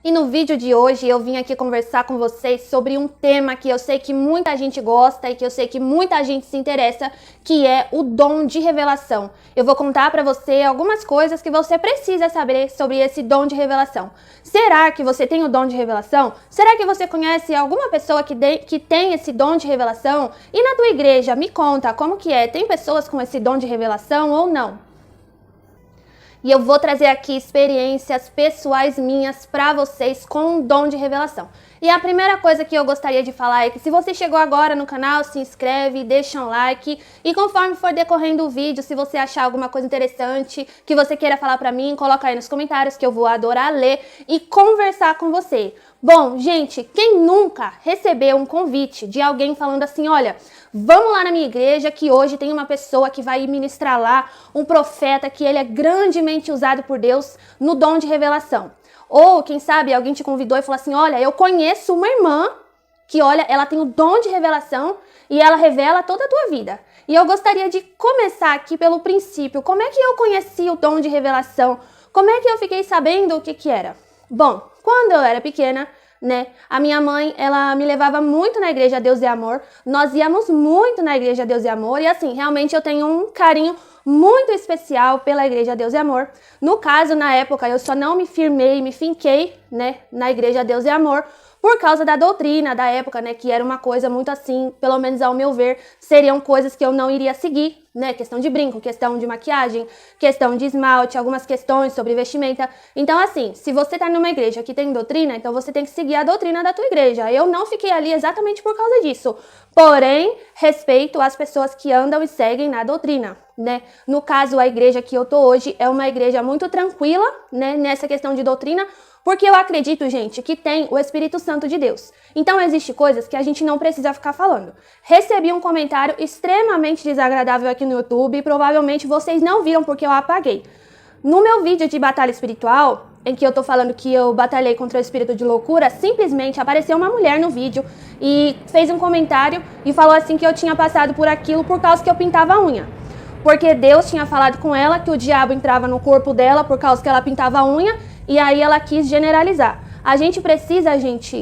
E no vídeo de hoje eu vim aqui conversar com vocês sobre um tema que eu sei que muita gente gosta e que eu sei que muita gente se interessa, que é o dom de revelação. Eu vou contar pra você algumas coisas que você precisa saber sobre esse dom de revelação. Será que você tem o dom de revelação? Será que você conhece alguma pessoa que tem esse dom de revelação? E na tua igreja, me conta como que é? Tem pessoas com esse dom de revelação ou não? E eu vou trazer aqui experiências pessoais minhas para vocês com o dom de revelação. E a primeira coisa que eu gostaria de falar é que se você chegou agora no canal, se inscreve, deixa um like. E conforme for decorrendo o vídeo, se você achar alguma coisa interessante que você queira falar para mim, coloca aí nos comentários que eu vou adorar ler e conversar com você. Bom, gente, quem nunca recebeu um convite de alguém falando assim, olha, vamos lá na minha igreja que hoje tem uma pessoa que vai ministrar lá, um profeta que ele é grandemente usado por Deus no dom de revelação. Ou, quem sabe, alguém te convidou e falou assim, olha, eu conheço uma irmã que, olha, ela tem o dom de revelação e ela revela toda a tua vida. E eu gostaria de começar aqui pelo princípio. Como é que eu conheci o dom de revelação? Como é que eu fiquei sabendo o que era? Bom, quando eu era pequena, a minha mãe, ela me levava muito na igreja Deus e Amor. Nós íamos muito na igreja Deus e Amor e assim, realmente eu tenho um carinho muito especial pela igreja Deus e Amor. No caso, na época, eu só não me firmei, me finquei, na igreja Deus e Amor por causa da doutrina da época, que era uma coisa muito assim, pelo menos ao meu ver, seriam coisas que eu não iria seguir, questão de brinco, questão de maquiagem, questão de esmalte, algumas questões sobre vestimenta. Então, assim, se você tá numa igreja que tem doutrina, então você tem que seguir a doutrina da tua igreja. Eu não fiquei ali exatamente por causa disso. Porém, respeito as pessoas que andam e seguem na doutrina, No caso, a igreja que eu tô hoje é uma igreja muito tranquila, nessa questão de doutrina, porque eu acredito, gente, que tem o Espírito Santo de Deus. Então, existem coisas que a gente não precisa ficar falando. Recebi um comentário extremamente desagradável aqui no YouTube e provavelmente vocês não viram porque eu apaguei. No meu vídeo de batalha espiritual, em que eu tô falando que eu batalhei contra o espírito de loucura, simplesmente apareceu uma mulher no vídeo e fez um comentário e falou assim que eu tinha passado por aquilo por causa que eu pintava a unha. Porque Deus tinha falado com ela que o diabo entrava no corpo dela por causa que ela pintava a unha e aí ela quis generalizar. A gente precisa,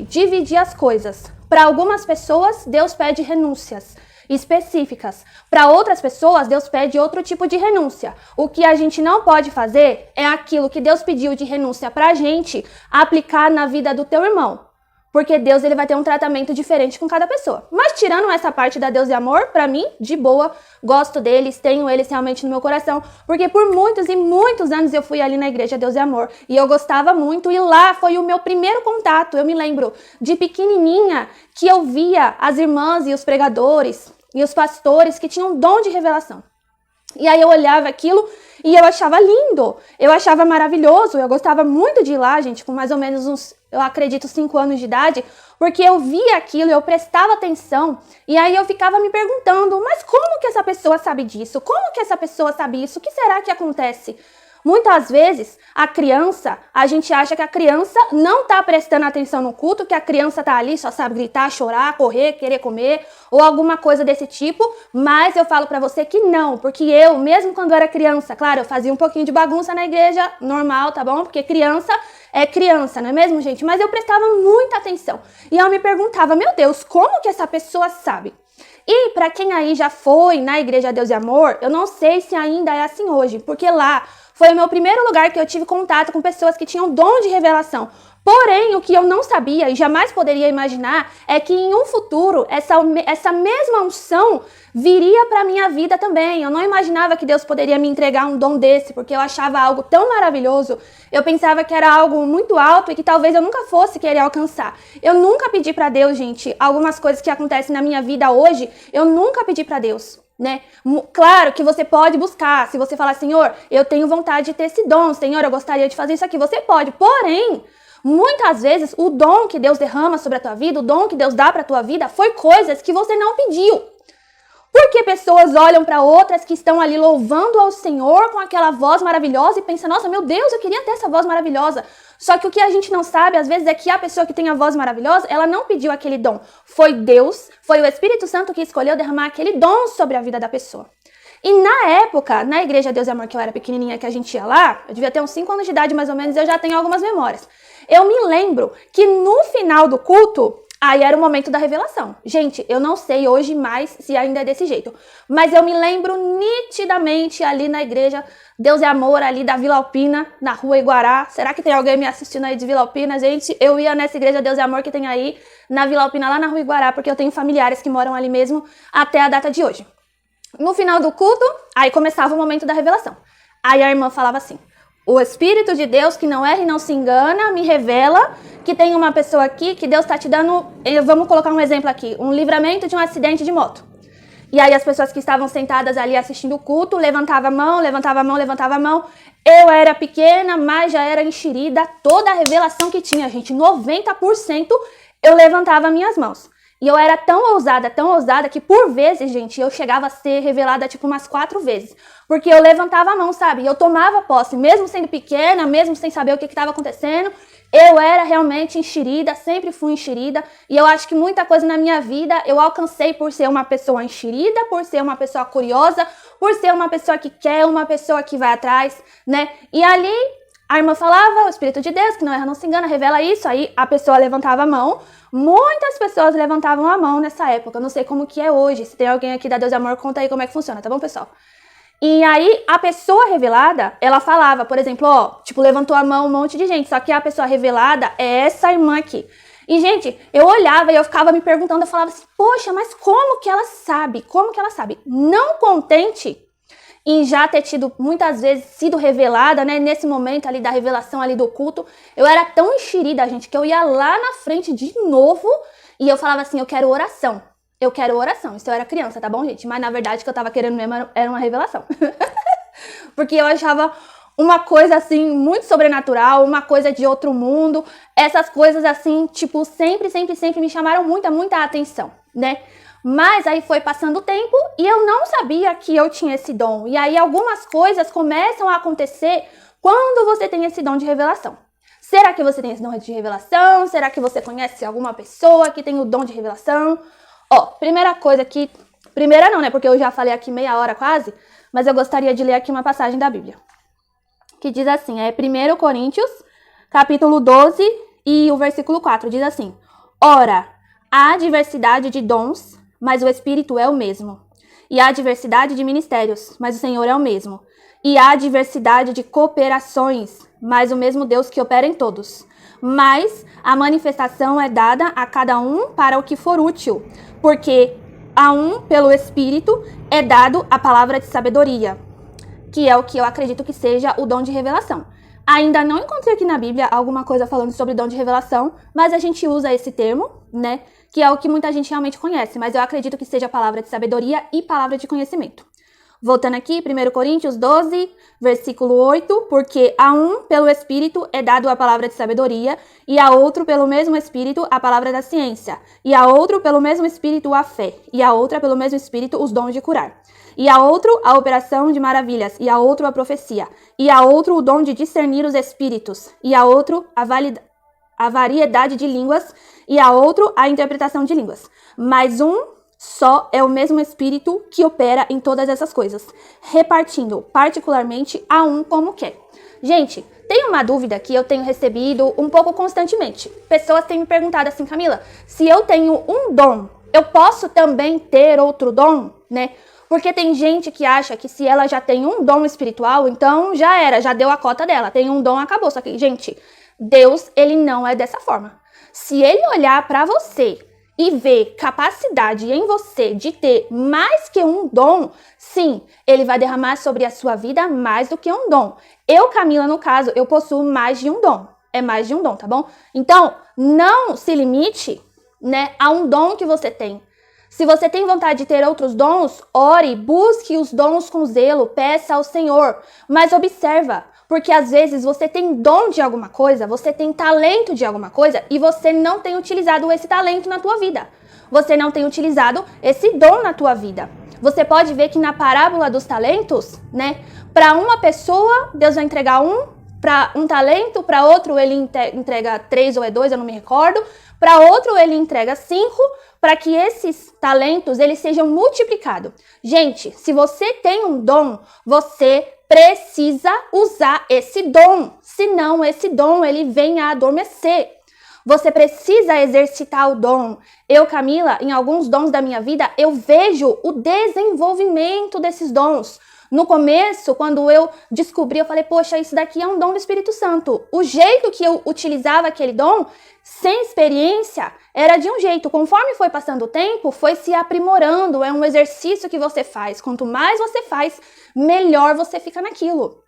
dividir as coisas. Para algumas pessoas, Deus pede renúncias específicas. Para outras pessoas, Deus pede outro tipo de renúncia. O que a gente não pode fazer é aquilo que Deus pediu de renúncia para a gente aplicar na vida do teu irmão. Porque Deus ele vai ter um tratamento diferente com cada pessoa. Mas tirando essa parte da Deus e Amor, pra mim, de boa, gosto deles, tenho eles realmente no meu coração. Porque por muitos e muitos anos eu fui ali na igreja Deus e Amor. E eu gostava muito e lá foi o meu primeiro contato. Eu me lembro de pequenininha que eu via as irmãs e os pregadores e os pastores que tinham dom de revelação. E aí eu olhava aquilo e eu achava lindo, eu achava maravilhoso, eu gostava muito de ir lá, gente, com mais ou menos uns, eu acredito, 5 anos de idade, porque eu via aquilo, eu prestava atenção, e aí eu ficava me perguntando, mas como que essa pessoa sabe disso? Como que essa pessoa sabe isso? O que será que acontece? Muitas vezes, a gente acha que a criança não tá prestando atenção no culto, que a criança tá ali, só sabe gritar, chorar, correr, querer comer, ou alguma coisa desse tipo, mas eu falo pra você que não, porque eu, mesmo quando era criança, claro, eu fazia um pouquinho de bagunça na igreja, normal, tá bom? Porque criança é criança, não é mesmo, gente? Mas eu prestava muita atenção, e eu me perguntava, meu Deus, como que essa pessoa sabe? E para quem aí já foi na igreja Deus e Amor, eu não sei se ainda é assim hoje, porque lá foi o meu primeiro lugar que eu tive contato com pessoas que tinham dom de revelação. Porém, o que eu não sabia e jamais poderia imaginar é que em um futuro essa mesma unção viria para minha vida também. Eu não imaginava que Deus poderia me entregar um dom desse, porque eu achava algo tão maravilhoso. Eu pensava que era algo muito alto e que talvez eu nunca fosse querer alcançar. Eu nunca pedi para Deus, gente, algumas coisas que acontecem na minha vida hoje, eu nunca pedi para Deus. Claro que você pode buscar, se você falar, Senhor, eu tenho vontade de ter esse dom, Senhor, eu gostaria de fazer isso aqui, você pode, porém, muitas vezes o dom que Deus derrama sobre a tua vida, o dom que Deus dá para a tua vida, foi coisas que você não pediu. Porque pessoas olham para outras que estão ali louvando ao Senhor com aquela voz maravilhosa e pensam, nossa, meu Deus, eu queria ter essa voz maravilhosa. Só que o que a gente não sabe, às vezes, é que a pessoa que tem a voz maravilhosa, ela não pediu aquele dom. Foi Deus, foi o Espírito Santo que escolheu derramar aquele dom sobre a vida da pessoa. E na época, na igreja Deus e Amor, que eu era pequenininha, que a gente ia lá, eu devia ter uns 5 anos de idade mais ou menos, eu já tenho algumas memórias. Eu me lembro que no final do culto, aí era o momento da revelação. Gente, eu não sei hoje mais se ainda é desse jeito, mas eu me lembro nitidamente ali na igreja Deus é Amor, ali da Vila Alpina, na rua Iguará. Será que tem alguém me assistindo aí de Vila Alpina, gente? Eu ia nessa igreja Deus é Amor que tem aí na Vila Alpina, lá na rua Iguará, porque eu tenho familiares que moram ali mesmo até a data de hoje. No final do culto, aí começava o momento da revelação. Aí a irmã falava assim: o Espírito de Deus, que não erra e não se engana, me revela que tem uma pessoa aqui que Deus está te dando, vamos colocar um exemplo aqui, um livramento de um acidente de moto. E aí as pessoas que estavam sentadas ali assistindo o culto, levantavam a mão, levantavam a mão, levantavam a mão. Eu era pequena, mas já era enxerida toda a revelação que tinha, gente. 90% eu levantava minhas mãos. E eu era tão ousada, que por vezes, gente, eu chegava a ser revelada tipo umas 4 vezes. Porque eu levantava a mão, sabe? E eu tomava posse, mesmo sendo pequena, mesmo sem saber o que estava acontecendo. Eu era realmente enxerida, sempre fui enxerida. E eu acho que muita coisa na minha vida eu alcancei por ser uma pessoa enxerida, por ser uma pessoa curiosa, por ser uma pessoa que quer, uma pessoa que vai atrás, né? E ali a irmã falava, o Espírito de Deus, que não erra, não se engana, revela isso. Aí a pessoa levantava a mão. Muitas pessoas levantavam a mão nessa época. Eu não sei como que é hoje. Se tem alguém aqui da Deus é Amor, conta aí como é que funciona, tá bom, pessoal? E aí, a pessoa revelada, ela falava, por exemplo, ó, tipo, levantou a mão um monte de gente, só que a pessoa revelada é essa irmã aqui. E, gente, eu olhava e eu ficava me perguntando, eu falava assim, poxa, mas como que ela sabe? Como que ela sabe? Não contente em já ter tido, muitas vezes, sido revelada, né, nesse momento ali da revelação ali do culto, eu era tão enxerida, gente, que eu ia lá na frente de novo e eu falava assim, eu quero oração. Eu quero oração. Isso eu era criança, tá bom, gente? Mas na verdade o que eu tava querendo mesmo era uma revelação. Porque eu achava uma coisa assim, muito sobrenatural, uma coisa de outro mundo. Essas coisas assim, tipo, sempre me chamaram muita atenção, né? Mas aí foi passando o tempo e eu não sabia que eu tinha esse dom. E aí algumas coisas começam a acontecer quando você tem esse dom de revelação. Será que você tem esse dom de revelação? Será que você conhece alguma pessoa que tem o dom de revelação? Ó, primeira coisa aqui, primeira não, né, porque eu já falei aqui meia hora quase, mas eu gostaria de ler aqui uma passagem da Bíblia, que diz assim, é 1 Coríntios, capítulo 12 e o versículo 4, diz assim, ora, há diversidade de dons, mas o Espírito é o mesmo, e há diversidade de ministérios, mas o Senhor é o mesmo, e há diversidade de cooperações, mas o mesmo Deus que opera em todos. Mas a manifestação é dada a cada um para o que for útil, porque a um, pelo Espírito, é dado a palavra de sabedoria, que é o que eu acredito que seja o dom de revelação. Ainda não encontrei aqui na Bíblia alguma coisa falando sobre dom de revelação, mas a gente usa esse termo, né, que é o que muita gente realmente conhece, mas eu acredito que seja a palavra de sabedoria e palavra de conhecimento. Voltando aqui, 1 Coríntios 12, versículo 8, porque a um, pelo Espírito, é dado a palavra de sabedoria, e a outro, pelo mesmo Espírito, a palavra da ciência, e a outro, pelo mesmo Espírito, a fé, e a outra, pelo mesmo Espírito, os dons de curar, e a outro, a operação de maravilhas, e a outro, a profecia, e a outro, o dom de discernir os espíritos, e a outro, a variedade de línguas, e a outro, a interpretação de línguas. Mas um só é o mesmo Espírito que opera em todas essas coisas, repartindo particularmente a um como quer. Gente, tem uma dúvida que eu tenho recebido um pouco constantemente. Pessoas têm me perguntado assim, Camila, se eu tenho um dom, eu posso também ter outro dom, né? Porque tem gente que acha que se ela já tem um dom espiritual, então já era, já deu a cota dela, tem um dom, acabou. Só que, gente, Deus, ele não é dessa forma. Se ele olhar para você e ver capacidade em você de ter mais que um dom, sim, ele vai derramar sobre a sua vida mais do que um dom. Eu, Camila, no caso, eu possuo mais de um dom. É mais de um dom, tá bom? Então, não se limite, né, a um dom que você tem. Se você tem vontade de ter outros dons, ore, busque os dons com zelo, peça ao Senhor. Mas observa, porque às vezes você tem dom de alguma coisa, você tem talento de alguma coisa e você não tem utilizado esse talento na tua vida. Você não tem utilizado esse dom na tua vida. Você pode ver que na parábola dos talentos, né, para uma pessoa, Deus vai entregar um Para um talento, para outro ele entrega 3 ou 2, eu não me recordo. Para outro ele entrega 5, para que esses talentos eles sejam multiplicados. Gente, se você tem um dom, você precisa usar esse dom, senão esse dom ele vem a adormecer. Você precisa exercitar o dom. Eu, Camila, em alguns dons da minha vida, eu vejo o desenvolvimento desses dons. No começo, quando eu descobri, eu falei, poxa, isso daqui é um dom do Espírito Santo. O jeito que eu utilizava aquele dom, sem experiência, era de um jeito. Conforme foi passando o tempo, foi se aprimorando. É um exercício que você faz. Quanto mais você faz, melhor você fica naquilo.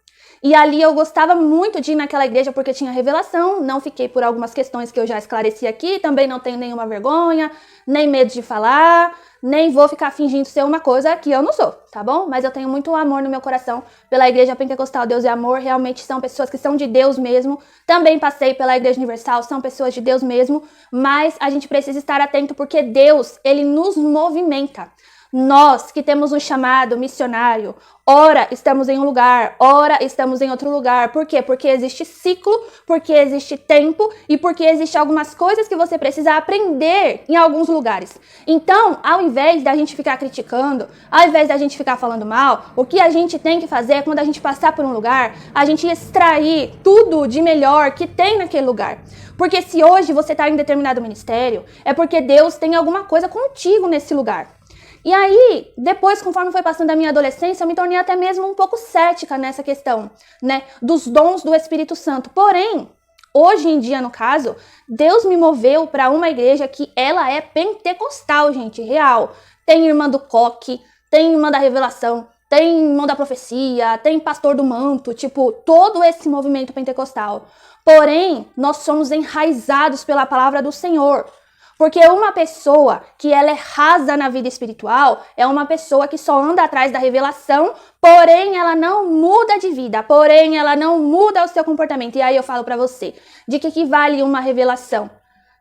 E ali eu gostava muito de ir naquela igreja porque tinha revelação, não fiquei por algumas questões que eu já esclareci aqui, também não tenho nenhuma vergonha, nem medo de falar, nem vou ficar fingindo ser uma coisa que eu não sou, tá bom? Mas eu tenho muito amor no meu coração pela Igreja Pentecostal Deus e Amor, realmente são pessoas que são de Deus mesmo, também passei pela Igreja Universal, são pessoas de Deus mesmo, mas a gente precisa estar atento porque Deus, ele nos movimenta. Nós que temos um chamado missionário, ora estamos em um lugar, ora estamos em outro lugar. Por quê? Porque existe ciclo, porque existe tempo e porque existe algumas coisas que você precisa aprender em alguns lugares. Então, ao invés da gente ficar criticando, ao invés da gente ficar falando mal, o que a gente tem que fazer é quando a gente passar por um lugar, a gente extrair tudo de melhor que tem naquele lugar. Porque se hoje você está em determinado ministério, é porque Deus tem alguma coisa contigo nesse lugar. E aí, depois, conforme foi passando a minha adolescência, eu me tornei até mesmo um pouco cética nessa questão, né, dos dons do Espírito Santo. Porém, hoje em dia, no caso, Deus me moveu para uma igreja que ela é pentecostal, gente, real. Tem irmã do coque, tem irmã da revelação, tem irmã da profecia, tem pastor do manto, tipo, todo esse movimento pentecostal. Porém, nós somos enraizados pela palavra do Senhor. Porque uma pessoa que ela é rasa na vida espiritual é uma pessoa que só anda atrás da revelação, porém ela não muda de vida, porém ela não muda o seu comportamento. E aí eu falo pra você, de que vale uma revelação?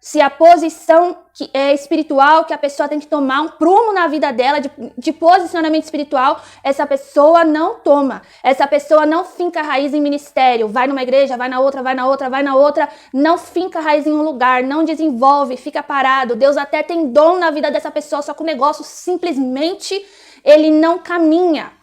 Se a posição que é espiritual que a pessoa tem que tomar um prumo na vida dela, de posicionamento espiritual, essa pessoa não toma. Essa pessoa não finca raiz em ministério. Vai numa igreja, vai na outra, vai na outra, vai na outra. Não finca raiz em um lugar, não desenvolve, fica parado. Deus até tem dom na vida dessa pessoa, só que o negócio simplesmente ele não caminha.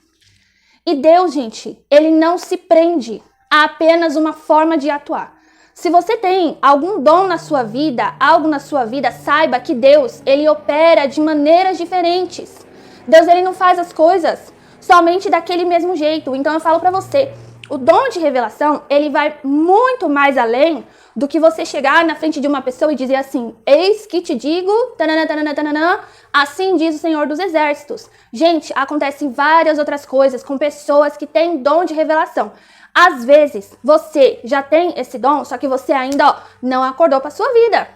E Deus, gente, ele não se prende a apenas uma forma de atuar. Se você tem algum dom na sua vida, algo na sua vida, saiba que Deus, ele opera de maneiras diferentes. Deus, ele não faz as coisas somente daquele mesmo jeito. Então eu falo pra você, o dom de revelação, ele vai muito mais além do que você chegar na frente de uma pessoa e dizer assim, eis que te digo, tanana, tanana, tanana, assim diz o Senhor dos Exércitos. Gente, acontecem várias outras coisas com pessoas que têm dom de revelação. Às vezes, você já tem esse dom, só que você ainda não acordou para a sua vida.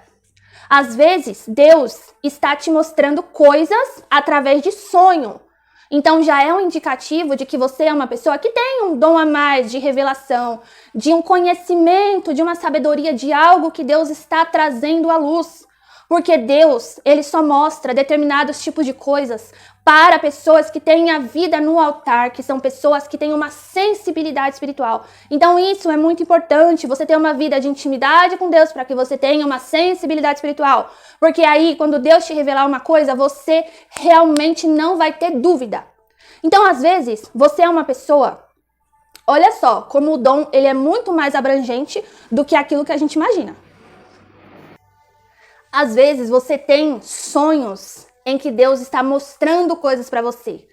Às vezes, Deus está te mostrando coisas através de sonho. Então, já é um indicativo de que você é uma pessoa que tem um dom a mais de revelação, de um conhecimento, de uma sabedoria, de algo que Deus está trazendo à luz. Porque Deus, ele só mostra determinados tipos de coisas para pessoas que têm a vida no altar, que são pessoas que têm uma sensibilidade espiritual. Então isso é muito importante, você ter uma vida de intimidade com Deus para que você tenha uma sensibilidade espiritual. Porque aí, quando Deus te revelar uma coisa, você realmente não vai ter dúvida. Então, às vezes, você é uma pessoa... Olha só, como o dom ele é muito mais abrangente do que aquilo que a gente imagina. Às vezes você tem sonhos em que Deus está mostrando coisas para você.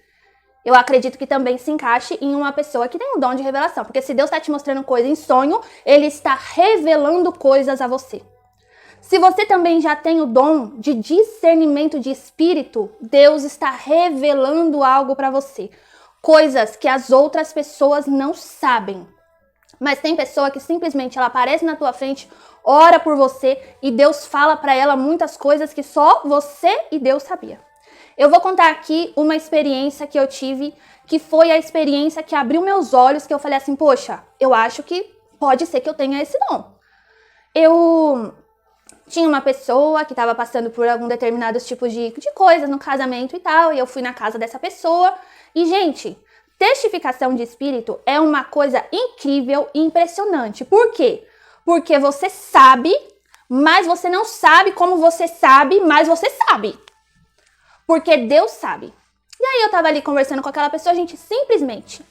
Eu acredito que também se encaixe em uma pessoa que tem um dom de revelação. Porque se Deus está te mostrando coisa em sonho, ele está revelando coisas a você. Se você também já tem o dom de discernimento de espírito, Deus está revelando algo para você. Coisas que as outras pessoas não sabem. Mas tem pessoa que simplesmente ela aparece na tua frente, ora por você e Deus fala para ela muitas coisas que só você e Deus sabia. Eu vou contar aqui uma experiência que eu tive, que foi a experiência que abriu meus olhos, que eu falei assim, poxa, eu acho que pode ser que eu tenha esse dom. Eu tinha uma pessoa que estava passando por algum determinados tipos de coisas no casamento e tal, e eu fui na casa dessa pessoa, e gente... Testificação de espírito é uma coisa incrível e impressionante. Por quê? Porque você sabe, mas você não sabe como você sabe, mas você sabe. Porque Deus sabe. E aí eu tava ali conversando com aquela pessoa, gente, simplesmente,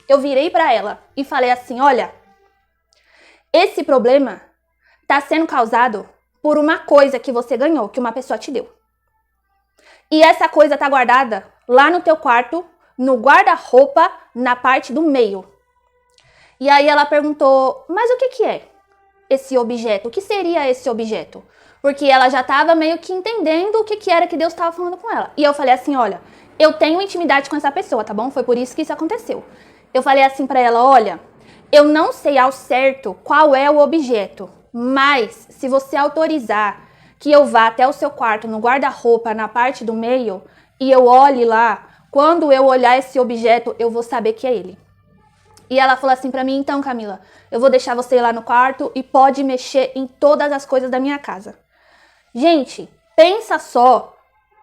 eu virei pra ela e falei assim, olha, esse problema tá sendo causado por uma coisa que você ganhou, que uma pessoa te deu. E essa coisa tá guardada lá no teu quarto, no guarda-roupa, na parte do meio. E aí ela perguntou, mas o que é esse objeto? O que seria esse objeto? Porque ela já estava meio que entendendo o que era que Deus estava falando com ela. E eu falei assim, olha, eu tenho intimidade com essa pessoa, tá bom? Foi por isso que isso aconteceu. Eu falei assim pra ela, olha, eu não sei ao certo qual é o objeto, mas se você autorizar que eu vá até o seu quarto, no guarda-roupa, na parte do meio, e eu olhe lá, quando eu olhar esse objeto, eu vou saber que é ele. E ela falou assim pra mim, então, Camila, eu vou deixar você ir lá no quarto e pode mexer em todas as coisas da minha casa. Gente, pensa só,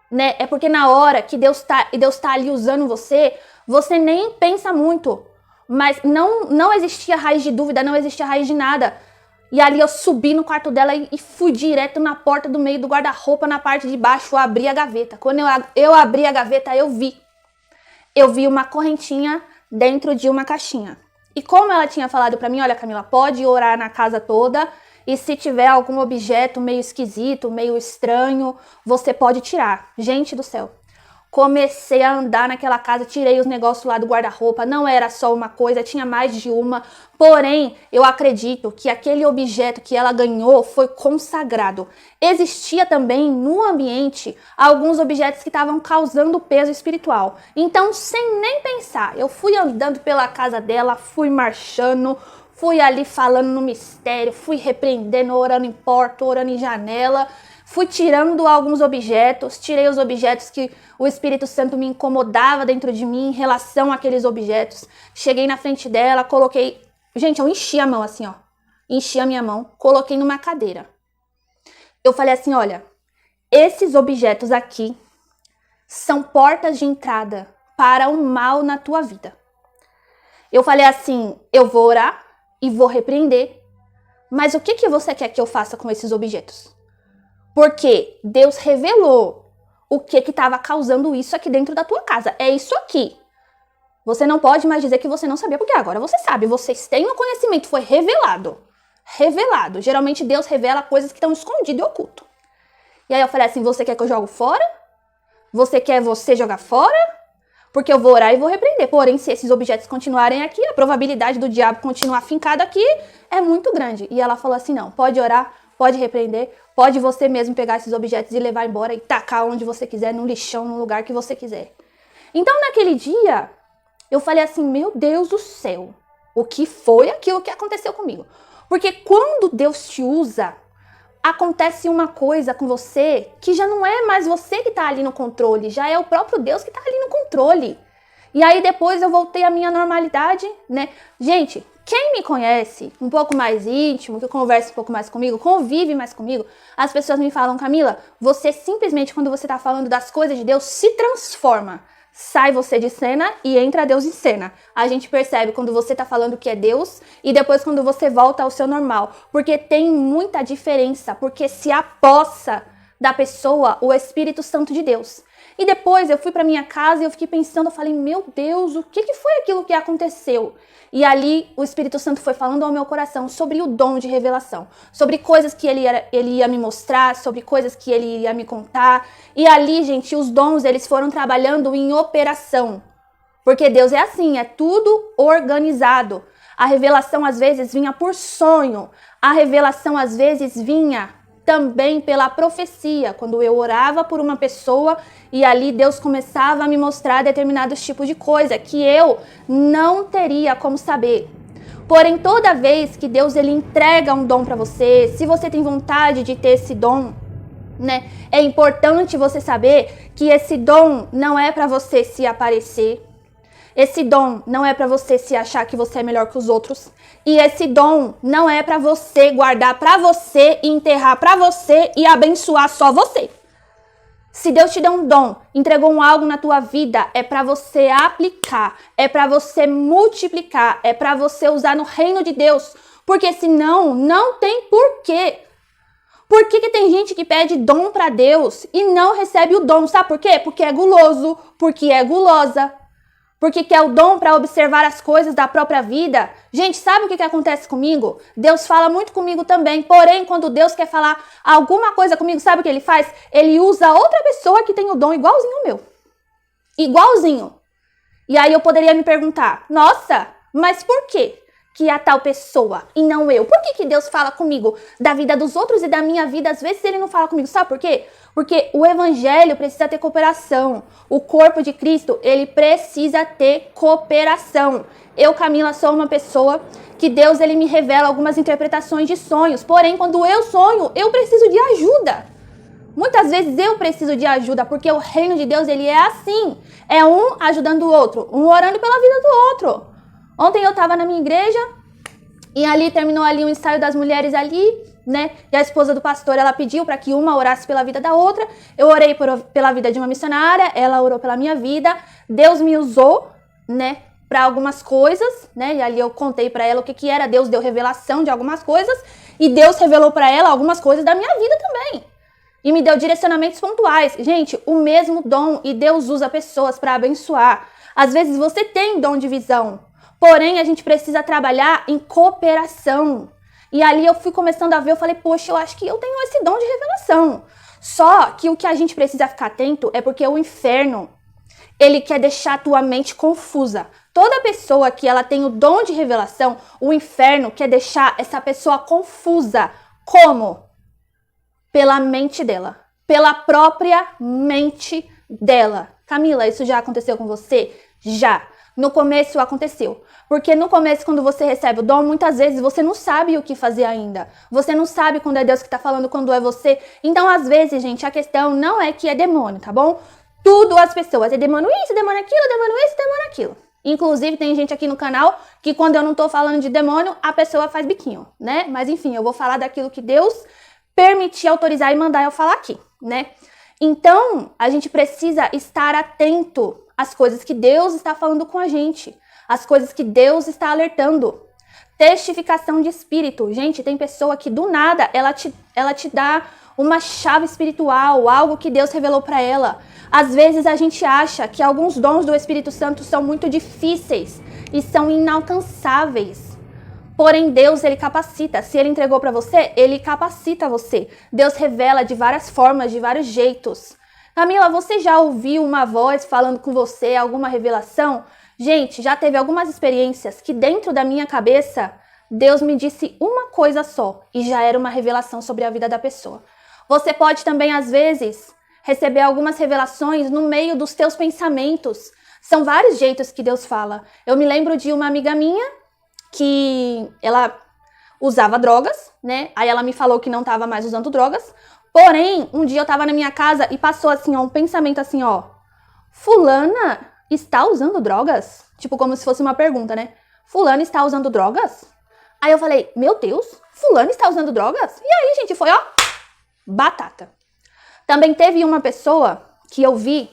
né? É porque na hora que Deus tá ali usando você, você nem pensa muito. Mas não existia raiz de dúvida, não existia raiz de nada. E ali eu subi no quarto dela e fui direto na porta do meio do guarda-roupa, na parte de baixo, eu abri a gaveta. Quando eu abri a gaveta, eu vi uma correntinha dentro de uma caixinha. E como ela tinha falado pra mim, olha, Camila, pode orar na casa toda e se tiver algum objeto meio esquisito, meio estranho, você pode tirar. Gente do céu. Comecei a andar naquela casa, tirei os negócios lá do guarda-roupa, não era só uma coisa, tinha mais de uma. Porém, eu acredito que aquele objeto que ela ganhou foi consagrado. Existia também no ambiente alguns objetos que estavam causando peso espiritual. Então, sem nem pensar, eu fui andando pela casa dela, fui marchando, fui ali falando no mistério, fui repreendendo, orando em porta, orando em janela. Fui tirando alguns objetos, tirei os objetos que o Espírito Santo me incomodava dentro de mim em relação àqueles objetos. Cheguei na frente dela, coloquei... Gente, eu enchi a mão assim, ó. Enchi a minha mão, coloquei numa cadeira. Eu falei assim, olha, esses objetos aqui são portas de entrada para o mal na tua vida. Eu falei assim, eu vou orar e vou repreender, mas o que você quer que eu faça com esses objetos? Porque Deus revelou o que estava causando isso aqui dentro da tua casa. É isso aqui. Você não pode mais dizer que você não sabia, porque agora você sabe. Vocês têm o conhecimento, foi revelado. Revelado. Geralmente Deus revela coisas que estão escondidas e ocultas. E aí eu falei assim, você quer que eu jogue fora? Você quer você jogar fora? Porque eu vou orar e vou repreender. Porém, se esses objetos continuarem aqui, a probabilidade do diabo continuar fincado aqui é muito grande. E ela falou assim, não, pode orar, pode repreender, pode você mesmo pegar esses objetos e levar embora e tacar onde você quiser, no lixão, no lugar que você quiser. Então, naquele dia, eu falei assim, meu Deus do céu, o que foi aquilo que aconteceu comigo? Porque quando Deus te usa, acontece uma coisa com você que já não é mais você que está ali no controle, já é o próprio Deus que está ali no controle. E aí depois eu voltei à minha normalidade, né? Gente, quem me conhece um pouco mais íntimo, que conversa um pouco mais comigo, convive mais comigo, as pessoas me falam, Camila, você simplesmente, quando você está falando das coisas de Deus, se transforma. Sai você de cena e entra Deus em cena. A gente percebe quando você está falando que é Deus e depois quando você volta ao seu normal. Porque tem muita diferença, porque se apossa da pessoa o Espírito Santo de Deus. E depois eu fui para minha casa e eu fiquei pensando, eu falei, meu Deus, o que foi aquilo que aconteceu? E ali o Espírito Santo foi falando ao meu coração sobre o dom de revelação, sobre coisas que ele ia me mostrar, sobre coisas que ele ia me contar. E ali, gente, os dons, eles foram trabalhando em operação. Porque Deus é assim, é tudo organizado. A revelação às vezes vinha por sonho, a revelação às vezes vinha também pela profecia, quando eu orava por uma pessoa e ali Deus começava a me mostrar determinados tipos de coisa que eu não teria como saber. Porém, toda vez que Deus ele entrega um dom para você, se você tem vontade de ter esse dom, né, é importante você saber que esse dom não é para você se aparecer. Esse dom não é para você se achar que você é melhor que os outros. E esse dom não é para você guardar para você e enterrar para você e abençoar só você. Se Deus te deu um dom, entregou um algo na tua vida, é para você aplicar, é para você multiplicar, é para você usar no reino de Deus, porque senão não tem porquê. Por que tem gente que pede dom para Deus e não recebe o dom? Sabe por quê? Porque é guloso, porque é gulosa, porque quer o dom para observar as coisas da própria vida. Gente, sabe o que acontece comigo? Deus fala muito comigo também, porém, quando Deus quer falar alguma coisa comigo, sabe o que ele faz? Ele usa outra pessoa que tem o dom igualzinho ao meu. Igualzinho. E aí eu poderia me perguntar, nossa, mas por quê que a tal pessoa e não eu? Por que Deus fala comigo da vida dos outros e da minha vida? Às vezes ele não fala comigo, sabe por quê? Porque o evangelho precisa ter cooperação. O corpo de Cristo, ele precisa ter cooperação. Eu, Camila, sou uma pessoa que Deus, ele me revela algumas interpretações de sonhos. Porém, quando eu sonho, eu preciso de ajuda. Muitas vezes eu preciso de ajuda, porque o reino de Deus, ele é assim. É um ajudando o outro, um orando pela vida do outro. Ontem eu estava na minha igreja e ali terminou ali um ensaio das mulheres ali, né? E a esposa do pastor, ela pediu para que uma orasse pela vida da outra. Eu orei pela vida de uma missionária, ela orou pela minha vida. Deus me usou, né, para algumas coisas, né? E ali eu contei para ela o que era. Deus deu revelação de algumas coisas e Deus revelou para ela algumas coisas da minha vida também. E me deu direcionamentos pontuais. Gente, o mesmo dom, e Deus usa pessoas para abençoar. Às vezes você tem dom de visão, porém, a gente precisa trabalhar em cooperação. E ali eu fui começando a ver, eu falei, poxa, eu acho que eu tenho esse dom de revelação. Só que o que a gente precisa ficar atento é porque o inferno, ele quer deixar a tua mente confusa. Toda pessoa que ela tem o dom de revelação, o inferno quer deixar essa pessoa confusa. Como? Pela mente dela. Pela própria mente dela. Camila, isso já aconteceu com você? Já. No começo aconteceu. Porque no começo, quando você recebe o dom, muitas vezes você não sabe o que fazer ainda. Você não sabe quando é Deus que está falando, quando é você. Então, às vezes, gente, a questão não é que é demônio, tá bom? Tudo as pessoas. É demônio isso, demônio aquilo, demônio isso, demônio aquilo. Inclusive, tem gente aqui no canal que quando eu não tô falando de demônio, a pessoa faz biquinho, né? Mas enfim, eu vou falar daquilo que Deus permitir, autorizar e mandar eu falar aqui, né? Então, a gente precisa estar atento às coisas que Deus está falando com a gente, as coisas que Deus está alertando. Testificação de espírito. Gente, tem pessoa que do nada ela te dá uma chave espiritual, algo que Deus revelou para ela. Às vezes a gente acha que alguns dons do Espírito Santo são muito difíceis e são inalcançáveis. Porém, Deus, ele capacita. Se ele entregou para você, ele capacita você. Deus revela de várias formas, de vários jeitos. Camila, você já ouviu uma voz falando com você, alguma revelação? Gente, já teve algumas experiências que dentro da minha cabeça, Deus me disse uma coisa só e já era uma revelação sobre a vida da pessoa. Você pode também, às vezes, receber algumas revelações no meio dos teus pensamentos. São vários jeitos que Deus fala. Eu me lembro de uma amiga minha que ela usava drogas, né? Aí ela me falou que não estava mais usando drogas. Porém, um dia eu estava na minha casa e passou assim, ó, um pensamento assim, ó. Fulana está usando drogas? Tipo, como se fosse uma pergunta, né? Fulana está usando drogas? Aí eu falei, meu Deus, fulana está usando drogas? E aí, gente, foi, ó, batata. Também teve uma pessoa que eu vi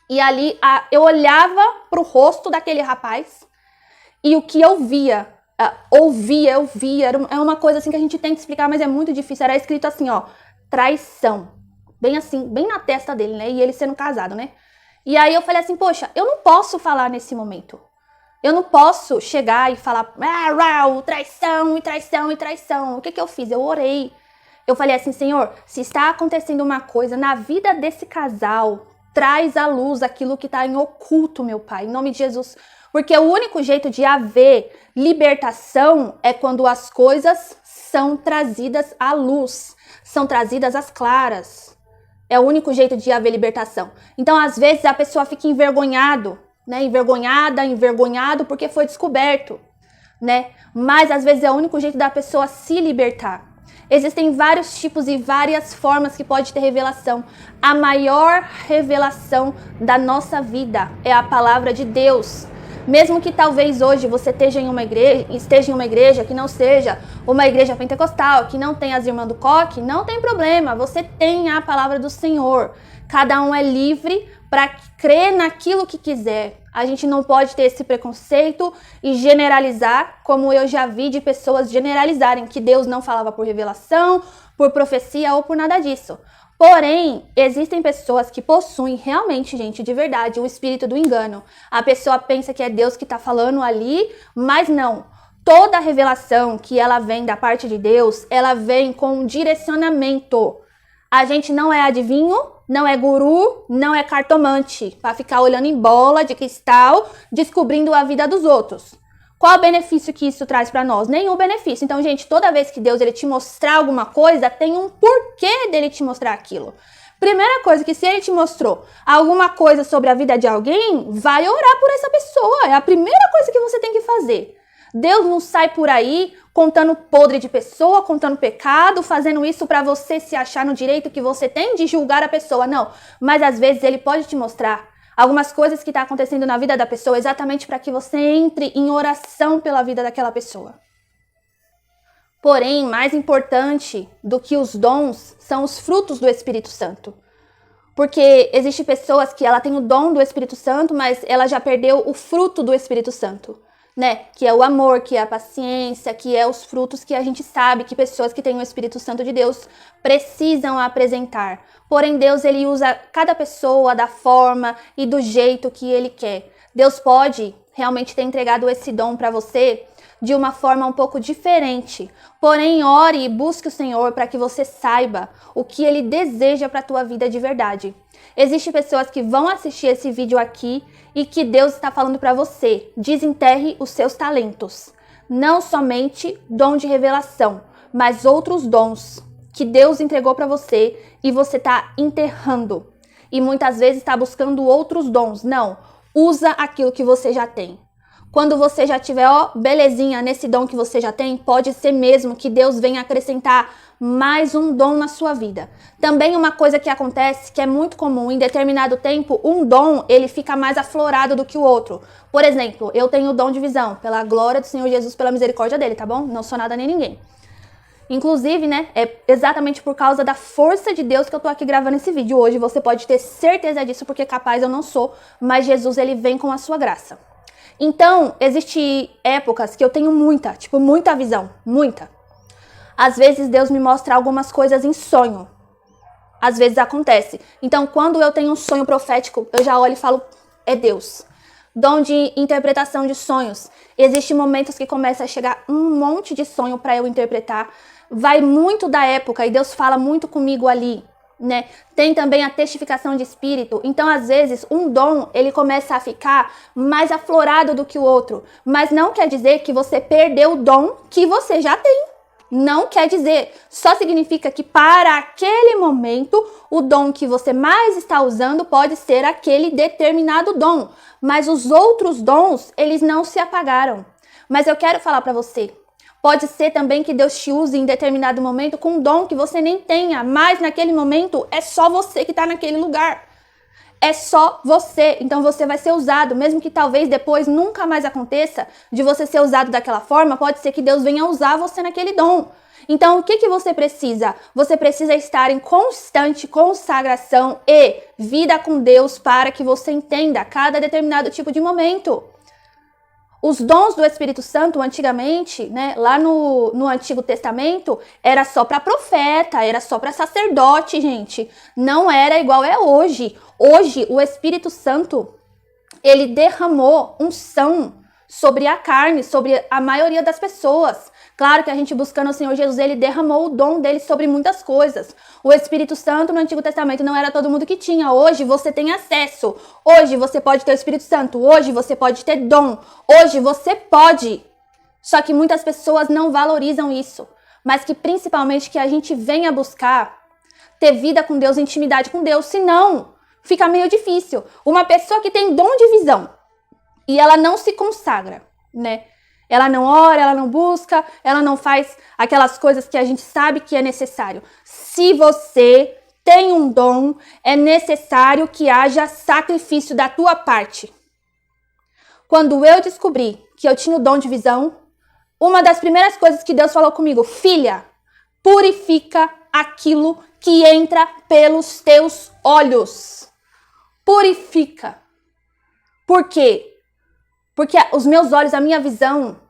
e ali eu olhava pro rosto daquele rapaz e o que eu via, é uma coisa assim que a gente tenta explicar, mas é muito difícil. Era escrito assim, ó, traição. Bem assim, bem na testa dele, né? E ele sendo casado, né? E aí eu falei assim, poxa, eu não posso falar nesse momento. Eu não posso chegar e falar, traição e traição e traição. O que eu fiz? Eu orei. Eu falei assim, Senhor, se está acontecendo uma coisa na vida desse casal, traz à luz aquilo que está em oculto, meu Pai, em nome de Jesus. Porque o único jeito de haver libertação é quando as coisas são trazidas à luz, são trazidas às claras. É o único jeito de haver libertação. Então, às vezes, a pessoa fica envergonhado, né? Envergonhado porque foi descoberto, né? Mas, às vezes, é o único jeito da pessoa se libertar. Existem vários tipos e várias formas que pode ter revelação. A maior revelação da nossa vida é a palavra de Deus. Mesmo que talvez hoje você esteja em uma igreja que não seja uma igreja pentecostal, que não tenha as irmãs do coque, não tem problema, você tem a palavra do Senhor. Cada um é livre para crer naquilo que quiser. A gente não pode ter esse preconceito e generalizar, como eu já vi de pessoas generalizarem que Deus não falava por revelação, por profecia ou por nada disso. Porém, existem pessoas que possuem realmente, gente, de verdade, o espírito do engano. A pessoa pensa que é Deus que está falando ali, mas não. Toda revelação que ela vem da parte de Deus, ela vem com um direcionamento. A gente não é adivinho, não é guru, não é cartomante, para ficar olhando em bola de cristal, descobrindo a vida dos outros. Qual o benefício que isso traz para nós? Nenhum benefício. Então, gente, toda vez que Deus ele te mostrar alguma coisa, tem um porquê dele te mostrar aquilo. Primeira coisa, que se ele te mostrou alguma coisa sobre a vida de alguém, vai orar por essa pessoa. É a primeira coisa que você tem que fazer. Deus não sai por aí contando podre de pessoa, contando pecado, fazendo isso para você se achar no direito que você tem de julgar a pessoa. Não, mas às vezes ele pode te mostrar algumas coisas que estão acontecendo na vida da pessoa exatamente para que você entre em oração pela vida daquela pessoa. Porém, mais importante do que os dons são os frutos do Espírito Santo. Porque existem pessoas que ela tem o dom do Espírito Santo, mas ela já perdeu o fruto do Espírito Santo, né? Que é o amor, que é a paciência, que é os frutos que a gente sabe que pessoas que têm o Espírito Santo de Deus precisam apresentar. Porém, Deus ele usa cada pessoa da forma e do jeito que ele quer. Deus pode realmente ter entregado esse dom para você de uma forma um pouco diferente. Porém, ore e busque o Senhor para que você saiba o que ele deseja para a tua vida de verdade. Existem pessoas que vão assistir esse vídeo aqui e que Deus está falando para você: desenterre os seus talentos. Não somente dom de revelação, mas outros dons que Deus entregou para você e você está enterrando. E muitas vezes está buscando outros dons. Não, usa aquilo que você já tem. Quando você já tiver, belezinha, nesse dom que você já tem, pode ser mesmo que Deus venha acrescentar mais um dom na sua vida. Também uma coisa que acontece, que é muito comum, em determinado tempo, um dom, ele fica mais aflorado do que o outro. Por exemplo, eu tenho o dom de visão, pela glória do Senhor Jesus, pela misericórdia dele, tá bom? Não sou nada nem ninguém. Inclusive, né, é exatamente por causa da força de Deus que eu tô aqui gravando esse vídeo hoje. Você pode ter certeza disso, porque capaz eu não sou, mas Jesus, ele vem com a sua graça. Então, existem épocas que eu tenho muita visão, muita. Às vezes Deus me mostra algumas coisas em sonho. Às vezes acontece. Então, quando eu tenho um sonho profético, eu já olho e falo, é Deus. Dom de interpretação de sonhos. Existem momentos que começa a chegar um monte de sonho para eu interpretar. Vai muito da época e Deus fala muito comigo ali, né? Tem também a testificação de espírito. Então, às vezes, um dom, ele começa a ficar mais aflorado do que o outro. Mas não quer dizer que você perdeu o dom que você já tem. Não quer dizer. Só significa que para aquele momento, o dom que você mais está usando pode ser aquele determinado dom. Mas os outros dons, eles não se apagaram. Mas eu quero falar para você. Pode ser também que Deus te use em determinado momento com um dom que você nem tenha, mas naquele momento é só você que está naquele lugar. É só você, então você vai ser usado, mesmo que talvez depois nunca mais aconteça de você ser usado daquela forma, pode ser que Deus venha usar você naquele dom. Então o que você precisa? Você precisa estar em constante consagração e vida com Deus para que você entenda cada determinado tipo de momento. Os dons do Espírito Santo, antigamente, né, lá no Antigo Testamento, era só para profeta, era só para sacerdote, gente. Não era igual é hoje. Hoje, o Espírito Santo, ele derramou unção sobre a carne, sobre a maioria das pessoas. Claro que a gente buscando o Senhor Jesus, ele derramou o dom dele sobre muitas coisas. O Espírito Santo no Antigo Testamento não era todo mundo que tinha. Hoje você tem acesso. Hoje você pode ter o Espírito Santo. Hoje você pode ter dom. Hoje você pode. Só que muitas pessoas não valorizam isso. Mas que principalmente que a gente venha buscar ter vida com Deus, intimidade com Deus. Senão, fica meio difícil. Uma pessoa que tem dom de visão e ela não se consagra, né? Ela não ora, ela não busca, ela não faz aquelas coisas que a gente sabe que é necessário. Se você tem um dom, é necessário que haja sacrifício da tua parte. quando eu descobri que eu tinha o dom de visão, uma das primeiras coisas que Deus falou comigo: filha, purifica aquilo que entra pelos teus olhos. Purifica. Por quê? Porque os meus olhos, a minha visão,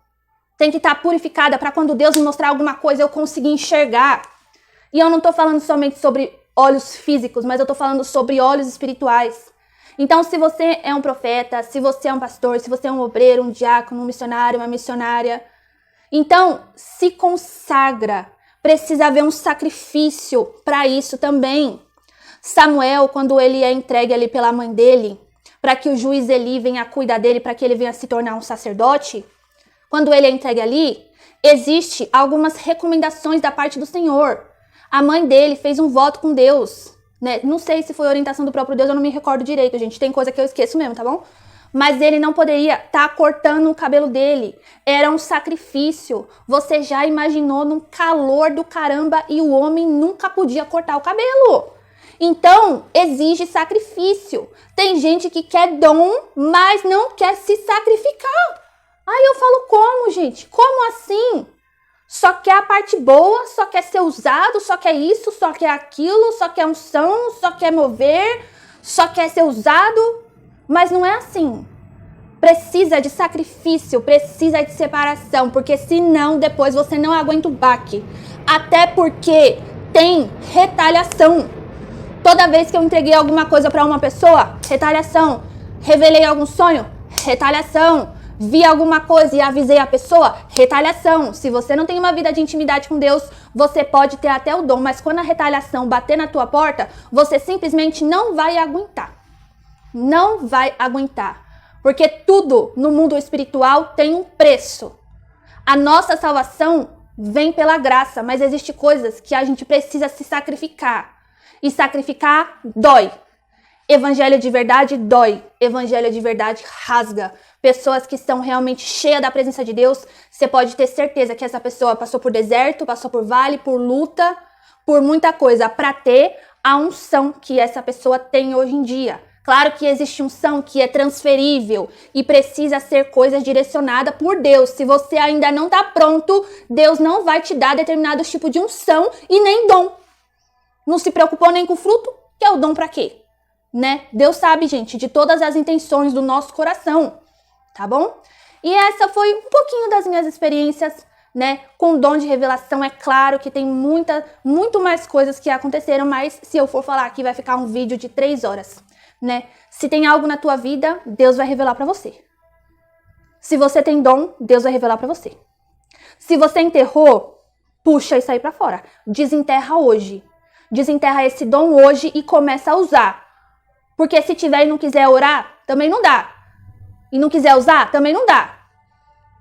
tem que estar purificada para quando Deus me mostrar alguma coisa eu conseguir enxergar. E eu não estou falando somente sobre olhos físicos, mas eu estou falando sobre olhos espirituais. Então, se você é um profeta, se você é um pastor, se você é um obreiro, um diácono, um missionário, uma missionária, então se consagra. Precisa haver um sacrifício para isso também. Samuel, quando ele é entregue ali pela mãe dele, para que o juiz Eli venha cuidar dele, para que ele venha se tornar um sacerdote, quando ele é entregue ali, existe algumas recomendações da parte do Senhor. A mãe dele fez um voto com Deus, né? Não sei se foi orientação do próprio Deus, eu não me recordo direito, gente. Tem coisa que eu esqueço mesmo, tá bom? Mas ele não poderia estar cortando o cabelo dele. Era um sacrifício. Você já imaginou num calor do caramba e o homem nunca podia cortar o cabelo. Então, exige sacrifício. Tem gente que quer dom, mas não quer se sacrificar. Aí eu falo, como, gente? Como assim? Só quer a parte boa, só quer ser usado, só quer isso, só quer aquilo, só quer unção, só quer mover, só quer ser usado. Mas não é assim. Precisa de sacrifício, precisa de separação, porque senão depois você não aguenta o baque. Até porque tem retaliação. Toda vez que eu entreguei alguma coisa para uma pessoa, retaliação. Revelei algum sonho, retaliação. Vi alguma coisa e avisei a pessoa, retaliação. Se você não tem uma vida de intimidade com Deus, você pode ter até o dom, mas quando a retaliação bater na tua porta, você simplesmente não vai aguentar. Não vai aguentar. Porque tudo no mundo espiritual tem um preço. A nossa salvação vem pela graça, mas existem coisas que a gente precisa se sacrificar. E sacrificar dói. Evangelho de verdade dói. Evangelho de verdade rasga. Pessoas que estão realmente cheias da presença de Deus, você pode ter certeza que essa pessoa passou por deserto, passou por vale, por luta, por muita coisa, para ter a unção que essa pessoa tem hoje em dia. Claro que existe unção que é transferível e precisa ser coisa direcionada por Deus. Se você ainda não está pronto, Deus não vai te dar determinado tipo de unção e nem dom. Não se preocupou nem com o fruto, que é o dom para quê? Né? Deus sabe, gente, de todas as intenções do nosso coração, tá bom? E essa foi um pouquinho das minhas experiências, né, com dom de revelação. É claro que tem muito mais coisas que aconteceram, mas se eu for falar aqui vai ficar um vídeo de 3 horas, né? Se tem algo na tua vida, Deus vai revelar para você. Se você tem dom, Deus vai revelar para você. Se você enterrou, puxa isso aí para fora. Desenterra hoje. Desenterra esse dom hoje e começa a usar. Porque se tiver e não quiser orar, também não dá. E não quiser usar, também não dá.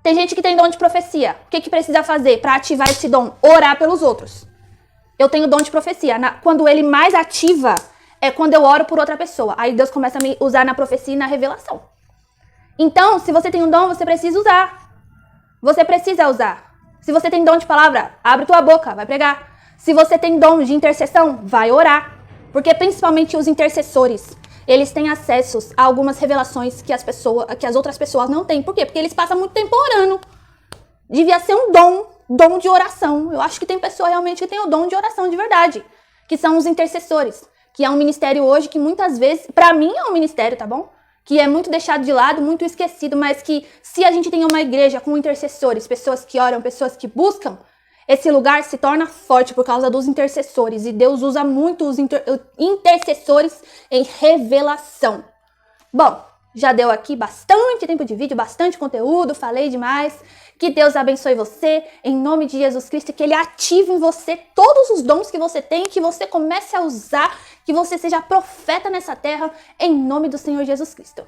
Tem gente que tem dom de profecia. O que precisa fazer para ativar esse dom? Orar pelos outros. Eu tenho dom de profecia. Quando ele mais ativa é quando eu oro por outra pessoa. Aí Deus começa a me usar na profecia e na revelação. Então, se você tem um dom, você precisa usar. Você precisa usar. Se você tem dom de palavra, abre tua boca, vai pregar. Se você tem dom de intercessão, vai orar. Porque principalmente os intercessores, eles têm acessos a algumas revelações que as outras pessoas não têm. Por quê? Porque eles passam muito tempo orando. Devia ser um dom de oração. Eu acho que tem pessoa realmente que tem o dom de oração de verdade, que são os intercessores, que é um ministério hoje que muitas vezes, pra mim é um ministério, tá bom? Que é muito deixado de lado, muito esquecido, mas que se a gente tem uma igreja com intercessores, pessoas que oram, pessoas que buscam, esse lugar se torna forte por causa dos intercessores. E Deus usa muito os intercessores em revelação. Bom, já deu aqui bastante tempo de vídeo, bastante conteúdo, falei demais. Que Deus abençoe você, em nome de Jesus Cristo, que Ele ative em você todos os dons que você tem, que você comece a usar, que você seja profeta nessa terra, em nome do Senhor Jesus Cristo.